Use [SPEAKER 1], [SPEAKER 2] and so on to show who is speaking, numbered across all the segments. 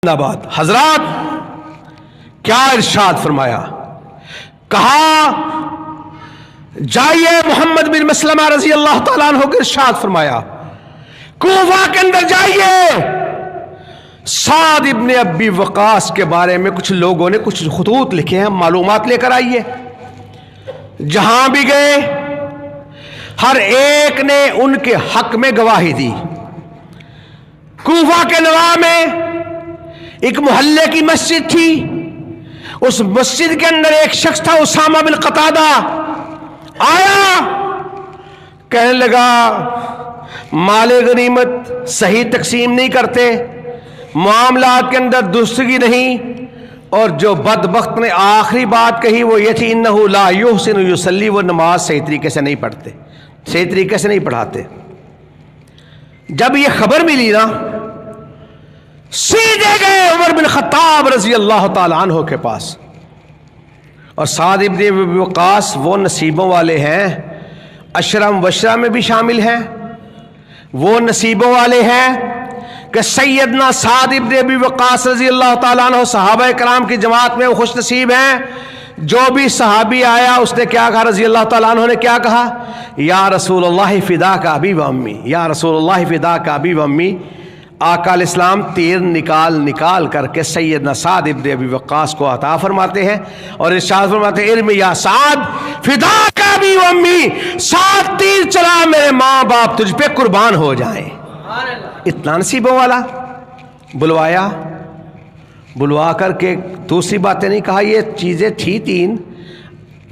[SPEAKER 1] آباد حضرات کیا ارشاد فرمایا، کہا جائیے محمد بن مسلمہ رضی اللہ تعالیٰ عنہ کے ارشاد فرمایا کوفہ کے اندر جائیے، سعد ابن ابی وقاص کے بارے میں کچھ لوگوں نے کچھ خطوط لکھے ہیں، معلومات لے کر آئیے۔ جہاں بھی گئے ہر ایک نے ان کے حق میں گواہی دی۔ کوفہ کے نواح میں ایک محلے کی مسجد تھی، اس مسجد کے اندر ایک شخص تھا اسامہ بن قتادہ، آیا کہنے لگا مال غنیمت صحیح تقسیم نہیں کرتے، معاملات کے اندر درستگی نہیں، اور جو بدبخت نے آخری بات کہی وہ یہ تھی انہو لا یحسن یصلی، وہ نماز صحیح طریقے سے نہیں پڑھتے، صحیح طریقے سے نہیں پڑھاتے۔ جب یہ خبر ملی نا سیدھے گئے عمر بن خطاب رضی اللہ تعالی عنہ کے پاس، اور سعد ابن ابی وقاص وہ نصیبوں والے ہیں، عشرہ مبشرہ میں بھی شامل ہیں، وہ نصیبوں والے ہیں کہ سیدنا سعد ابن ابی وقاص رضی اللہ تعالیٰ عنہ صحابہ کرام کی جماعت میں وہ خوش نصیب ہیں۔ جو بھی صحابی آیا اس نے کیا کہا، رضی اللہ تعالیٰ عنہ نے کیا کہا، یا رسول اللہ فداک ابی و امی، یا رسول اللہ فداک ابی و امی۔ آقا علیہ السلام تیر نکال کر کے سیدنا سعد ابن ابی وقاص کو عطا فرماتے ہیں اور ارشاد فرماتے ہیں ارمی یا سعد فداک ابی و امی، سعد تیر چلا میرے ماں باپ تجھ پہ قربان ہو جائیں۔ اتنا نصیبوں والا۔ بلوا کر کے دوسری باتیں نہیں کہا، یہ چیزیں تھی تین،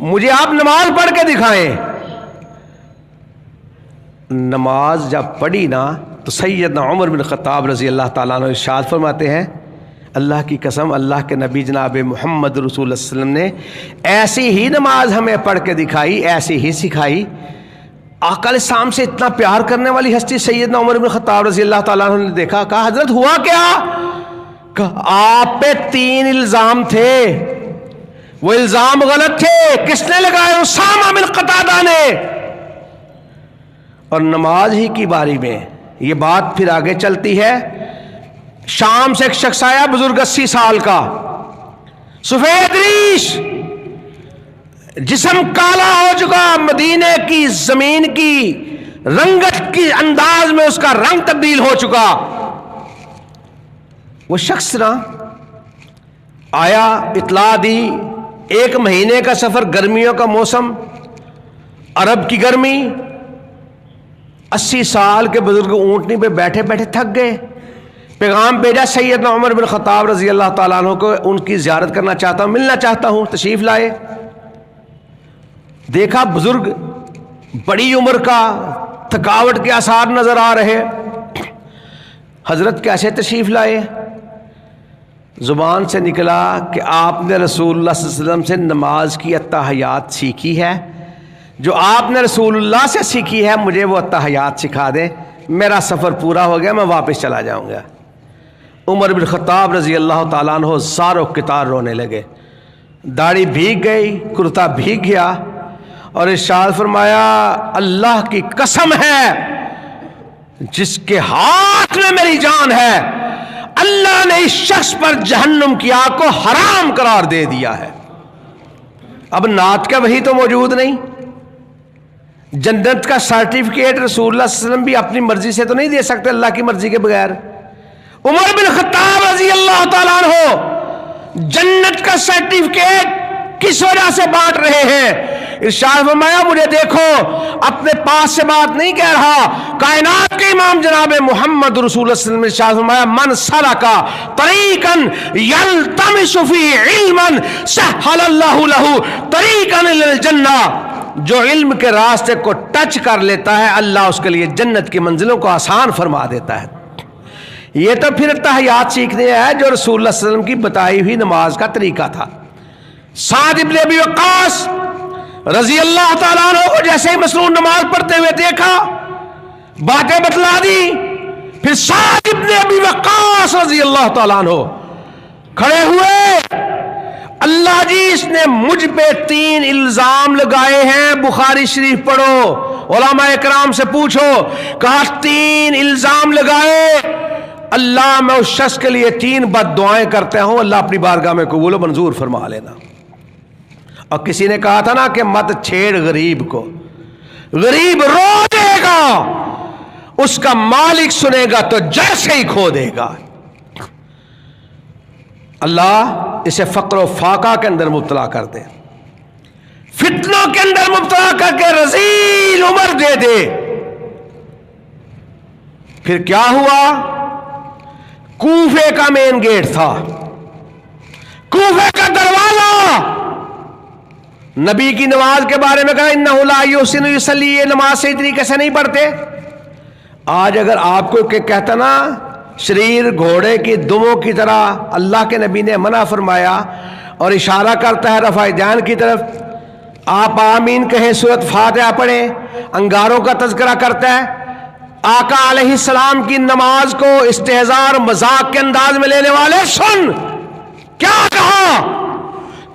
[SPEAKER 1] مجھے آپ نماز پڑھ کے دکھائیں۔ نماز جب پڑھی نا تو سیدنا عمر بن خطاب رضی اللہ تعالیٰ عنہ ارشاد فرماتے ہیں اللہ کی قسم اللہ کے نبی جناب محمد رسول اللہ صلی اللہ علیہ وسلم نے ایسی ہی نماز ہمیں پڑھ کے دکھائی، ایسی ہی سکھائی۔ آقا علیہ السلام سے اتنا پیار کرنے والی ہستی سیدنا عمر بن خطاب رضی اللہ تعالیٰ عنہ نے دیکھا، کہا حضرت ہوا کیا؟ کہا آپ پہ 3 الزام تھے، وہ الزام غلط تھے، کس نے لگائے؟ اسامہ بن قتادہ نے۔ اور نماز ہی کی باری میں یہ بات پھر آگے چلتی ہے۔ شام سے ایک شخص آیا بزرگ 80 سال کا، سفید ریش، جسم کالا ہو چکا، مدینے کی زمین کی رنگت کی انداز میں اس کا رنگ تبدیل ہو چکا۔ وہ شخص نا آیا، اطلاع دی، 1 مہینے کا سفر، گرمیوں کا موسم، عرب کی گرمی، 80 سال کے بزرگ اونٹنی پہ بیٹھے بیٹھے تھک گئے۔ پیغام بھیجا سیدنا عمر بن خطاب رضی اللہ تعالیٰ عنہ کو، ان کی زیارت کرنا چاہتا ہوں، ملنا چاہتا ہوں، تشریف لائے۔ دیکھا بزرگ بڑی عمر کا، تھکاوٹ کے آثار نظر آ رہے۔ حضرت کیسے تشریف لائے؟ زبان سے نکلا کہ آپ نے رسول اللہ صلی اللہ علیہ وسلم سے نماز کی اتحیات سیکھی ہے، جو آپ نے رسول اللہ سے سیکھی ہے مجھے وہ اتحیات سکھا دیں، میرا سفر پورا ہو گیا، میں واپس چلا جاؤں گا۔ عمر بن خطاب رضی اللہ تعالیٰ عنہ زار و کتار رونے لگے، داڑھی بھیگ گئی، کرتا بھیگ گیا، اور ارشاد فرمایا اللہ کی قسم ہے جس کے ہاتھ میں میری جان ہے، اللہ نے اس شخص پر جہنم کی آگ کو حرام قرار دے دیا ہے۔ اب نعت کا وہی تو موجود نہیں، جنت کا سرٹیفکیٹ رسول اللہ صلی اللہ علیہ وسلم بھی اپنی مرضی سے تو نہیں دے سکتے اللہ کی مرضی کے بغیر۔ عمر بن خطاب رضی اللہ تعالیٰ عنہ جنت کا سرٹیفکیٹ کس وجہ سے بانٹ رہے ہیں؟ ارشاد فرمایا مجھے دیکھو، اپنے پاس سے بات نہیں کہہ رہا، کائنات کے امام جناب محمد رسول اللہ صلی اللہ علیہ وسلم نے ارشاد فرمایا من سلکا طریقا یلتمس فیہ علما سہل اللہ لہ طریقا الی الجنہ، جو علم کے راستے کو ٹچ کر لیتا ہے اللہ اس کے لیے جنت کی منزلوں کو آسان فرما دیتا ہے۔ یہ تو پھر تحیات سیکھنے ہے جو رسول اللہ صلی اللہ علیہ وسلم کی بتائی ہوئی نماز کا طریقہ تھا۔ سعد ابن ابی وقاص رضی اللہ تعالیٰ عنہ کو جیسے ہی مسنون نماز پڑھتے ہوئے دیکھا، باتیں بتلا دی، پھر سعد ابن ابی وقاص رضی اللہ تعالیٰ عنہ کھڑے ہوئے، اللہ جی اس نے مجھ پہ 3 الزام لگائے ہیں، بخاری شریف پڑھو، علماء اکرام سے پوچھو، کہا 3 الزام لگائے، اللہ میں اس شخص کے لیے 3 بد دعائیں کرتا ہوں، اللہ اپنی بارگاہ میں قبول و منظور فرما لینا۔ اور کسی نے کہا تھا نا کہ مت چھیڑ غریب کو، غریب رو دے گا، اس کا مالک سنے گا تو جڑ سے ہی کھو دے گا۔ اللہ اسے فقر و فاقہ کے اندر مبتلا کر دے، فتنوں کے اندر مبتلا کر کے رذیل عمر دے دے۔ پھر کیا ہوا؟ کوفے کا مین گیٹ تھا، کوفے کا دروازہ، نبی کی نماز کے بارے میں کہا انہ لا یحسن یصلی، یہ نماز صحیح طریقے سے نہیں پڑھتے۔ آج اگر آپ کو کہتا نا شریر گھوڑے کی دموں کی طرح اللہ کے نبی نے منع فرمایا اور اشارہ کرتا ہے رفع جان کی طرف، آپ آمین کہیں، سورۃ فاتحہ پڑھیں، انگاروں کا تذکرہ کرتا ہے، آقا علیہ السلام کی نماز کو استہزاء اور مذاق کے انداز میں لینے والے سن کیا کہا؟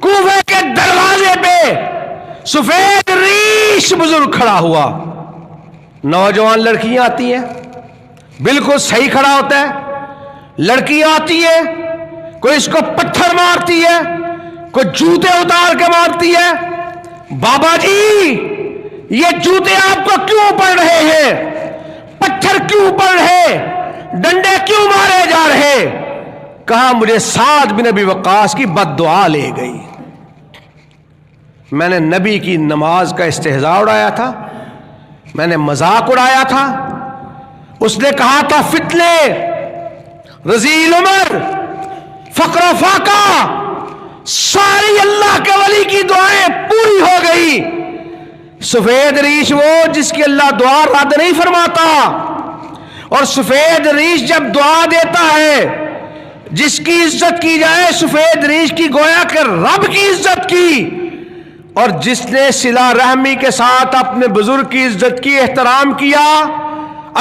[SPEAKER 1] کوفے کے دروازے پہ سفید ریش بزرگ کھڑا ہوا، نوجوان لڑکیاں آتی ہیں، بالکل صحیح کھڑا ہوتا ہے، لڑکیاں آتی ہے، کوئی اس کو پتھر مارتی ہے، کوئی جوتے اتار کے مارتی ہے۔ بابا جی یہ جوتے آپ کو کیوں پڑ رہے ہیں؟ پتھر کیوں پڑ رہے؟ ڈنڈے کیوں مارے جا رہے؟ کہا مجھے سعد بن ابی وقاص کی بد دعا لے گئی، میں نے نبی کی نماز کا استہزاء اڑایا تھا، میں نے مذاق اڑایا تھا، اس نے کہا تھا فتنے، رذیل عمر، فقر و فاقہ، ساری اللہ کے ولی کی دعائیں پوری ہو گئی۔ سفید ریش وہ جس کی اللہ دعا رد نہیں فرماتا، اور سفید ریش جب دعا دیتا ہے جس کی عزت کی جائے سفید ریش کی گویا کہ رب کی عزت کی، اور جس نے صلہ رحمی کے ساتھ اپنے بزرگ کی عزت کی، احترام کیا،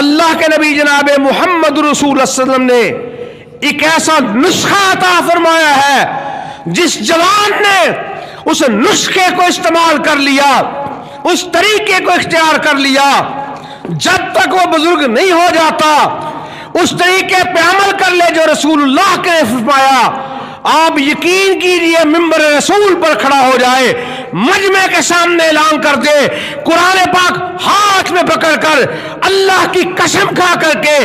[SPEAKER 1] اللہ کے نبی جناب محمد رسول اللہ صلی اللہ علیہ وسلم نے ایک ایسا نسخہ عطا فرمایا ہے، جس جوان نے اس نسخے کو استعمال کر لیا، اس طریقے کو اختیار کر لیا، جب تک وہ بزرگ نہیں ہو جاتا اس طریقے پہ عمل کر لے جو رسول اللہ کے نے فرمایا، آپ یقین کیجئے ممبر رسول پر کھڑا ہو جائے، مجمع کے سامنے اعلان کر دے، قرآن پاک ہاتھ میں پکڑ کر اللہ کی قسم کھا کر کے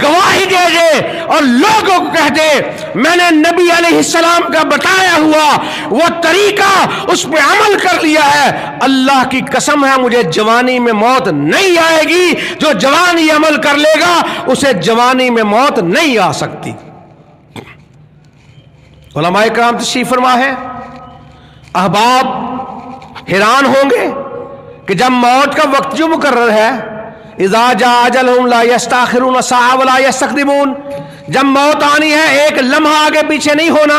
[SPEAKER 1] گواہی دے دے اور لوگوں کو کہہ دے میں نے نبی علیہ السلام کا بتایا ہوا وہ طریقہ اس پہ عمل کر لیا ہے، اللہ کی قسم ہے مجھے جوانی میں موت نہیں آئے گی، جو جوانی عمل کر لے گا اسے جوانی میں موت نہیں آ سکتی۔ علماء کرام تشریف فرما ہے، احباب حیران ہوں گے کہ جب موت کا وقت جو مقرر ہے، اذا جاء اجلهم لا يستاخرون ساعة ولا يستقدمون، جب موت آنی ہے ایک لمحہ آگے پیچھے نہیں ہونا۔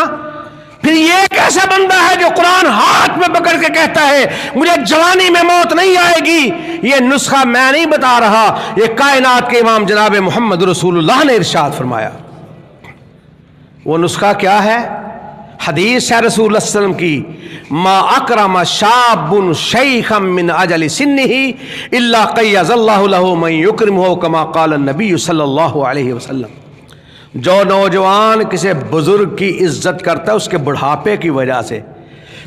[SPEAKER 1] پھر یہ کیسا بندہ ہے جو قرآن ہاتھ میں پکڑ کے کہتا ہے مجھے جوانی میں موت نہیں آئے گی؟ یہ نسخہ میں نہیں بتا رہا، یہ کائنات کے امام جناب محمد رسول اللہ نے ارشاد فرمایا۔ وہ نسخہ کیا ہے؟ حدیث ہے رسول اللہ صلی اللہ علیہ وسلم کی، ما اکرم شاب شیخا من اجل سنہ الا قیض اللہ له من یکرمہ کما قال النبی صلی اللہ علیہ وسلم۔ جو نوجوان کسی بزرگ کی عزت کرتا ہے اس کے بڑھاپے کی وجہ سے،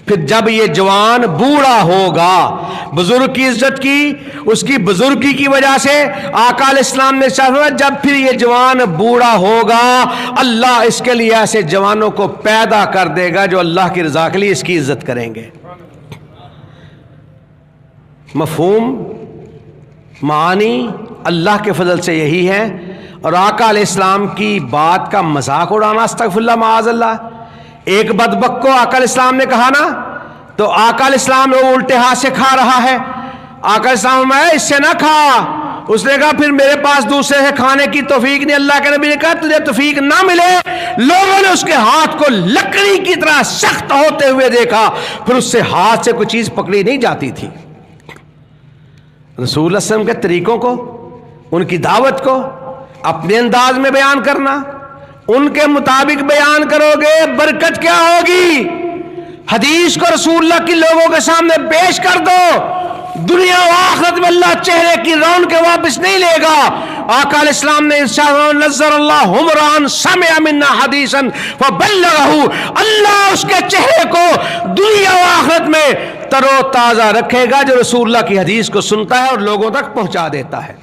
[SPEAKER 1] پھر جب یہ جوان بوڑھا ہوگا، بزرگ کی عزت کی، اس کی بزرگی کی وجہ سے، آقا علیہ السلام نے فرمایا جب پھر یہ جوان بوڑھا ہوگا اللہ اس کے لیے ایسے جوانوں کو پیدا کر دے گا جو اللہ کی رضا کے لیے اس کی عزت کریں گے۔ مفہوم معانی اللہ کے فضل سے یہی ہے، اور آقا علیہ السلام کی بات کا مذاق اڑانا استغفر اللہ معاذ اللہ۔ ایک بدبخت کو آقا علیہ السلام نے کہا نا، تو آقا علیہ السلام وہ الٹے ہاتھ سے کھا رہا ہے، آقا علیہ السلام میں اس سے نہ کھا، اس نے کہا پھر میرے پاس دوسرے سے کھانے کی توفیق نہیں۔ اللہ کے نبی نے کہا تجھے توفیق نہ ملے، لوگوں نے اس کے ہاتھ کو لکڑی کی طرح سخت ہوتے ہوئے دیکھا، پھر اس سے ہاتھ سے کوئی چیز پکڑی نہیں جاتی تھی۔ رسول اللہ صلی اللہ علیہ وسلم کے طریقوں کو، ان کی دعوت کو اپنے انداز میں بیان کرنا، ان کے مطابق بیان کرو گے برکت کیا ہوگی؟ حدیث کو رسول اللہ کی لوگوں کے سامنے پیش کر دو، دنیا و آخرت میں اللہ چہرے کی رونق واپس نہیں لے گا، آقا علیہ السلام نے ارشاد نظر اللہ حمران سمع منا حدیثا فبلغہ، اللہ اس کے چہرے کو دنیا و آخرت میں تر و تازہ رکھے گا جو رسول اللہ کی حدیث کو سنتا ہے اور لوگوں تک پہنچا دیتا ہے۔